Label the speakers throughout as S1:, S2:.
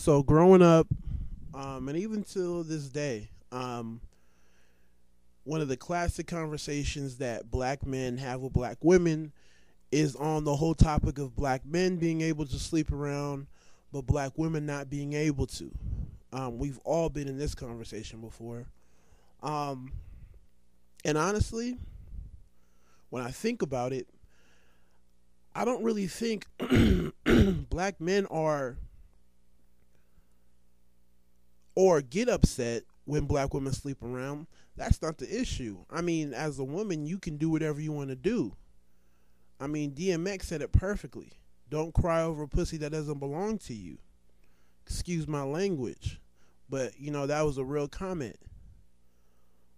S1: So growing up, and even till this day, one of the classic conversations that black men have with black women is on the whole topic of black men being able to sleep around, but black women not being able to. We've all been in this conversation before. Um, and honestly, when I think about it, I don't really think black men are or get upset when black women sleep around. That's not the issue. I mean, as a woman, you can do whatever you want to do. I mean, DMX said it perfectly. Don't cry over a pussy that doesn't belong to you. Excuse my language. But, that was a real comment.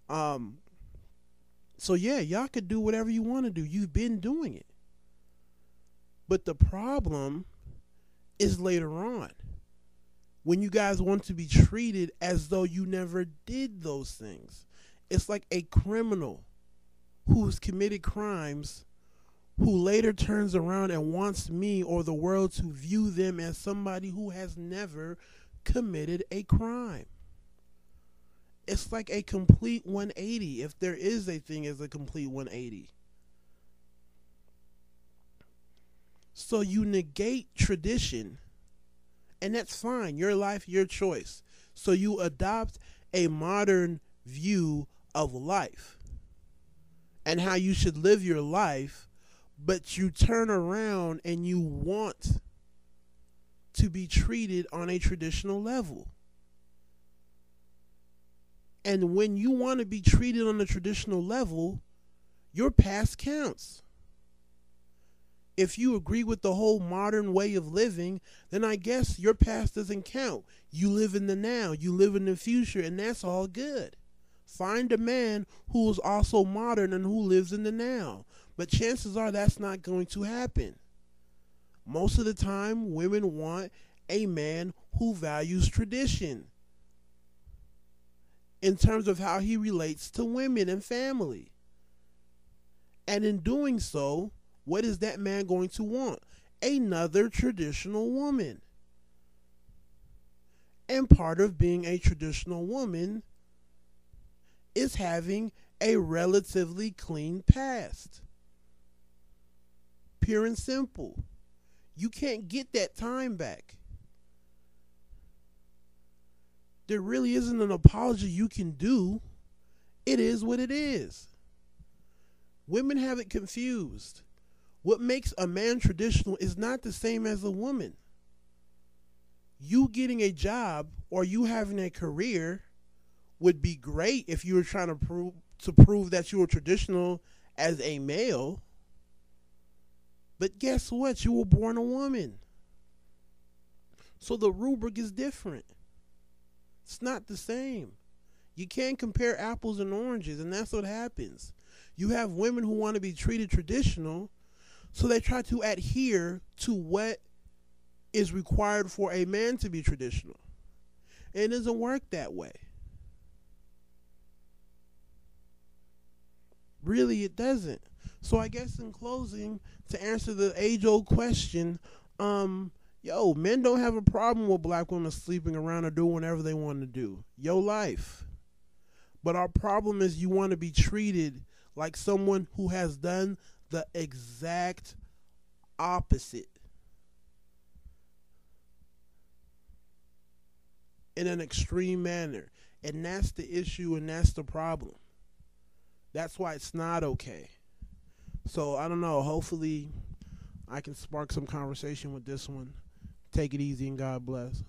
S1: So yeah, y'all could do whatever you want to do. You've been doing it. But the problem is later on, when you guys want to be treated as though you never did those things. It's like a criminal who's committed crimes who later turns around and wants me or the world to view them as somebody who has never committed a crime. It's like a complete 180, if there is a thing as a complete 180. So you negate tradition, and that's fine. Your life, your choice. So you adopt a modern view of life and how you should live your life, but you turn around and you want to be treated on a traditional level. And when you want to be treated on a traditional level, your past counts. If you agree with the whole modern way of living, then I guess your past doesn't count. You live in the now, you live in the future, and that's all good. Find a man who is also modern and who lives in the now. But chances are that's not going to happen. Most of the time, women want a man who values tradition in terms of how he relates to women and family. And in doing so, what is that man going to want? Another traditional woman. And part of being a traditional woman is having a relatively clean past. Pure and simple. You can't get that time back. There really isn't an apology you can do. It is what it is. Women have it confused. What makes a man traditional is not the same as a woman. You getting a job or you having a career would be great if you were trying to prove that you were traditional as a male. But guess what? You were born a woman. So the rubric is different. It's not the same. You can't compare apples and oranges, and that's what happens. You have women who want to be treated traditional, so they try to adhere to what is required for a man to be traditional. And it doesn't work that way. Really, it doesn't. So I guess in closing, to answer the age-old question, men don't have a problem with black women sleeping around or doing whatever they want to do. Your life. But our problem is you want to be treated like someone who has done the exact opposite in an extreme manner. And that's the issue, and that's the problem. That's why it's not okay. So, I don't know. Hopefully, I can spark some conversation with this one. Take it easy and God bless.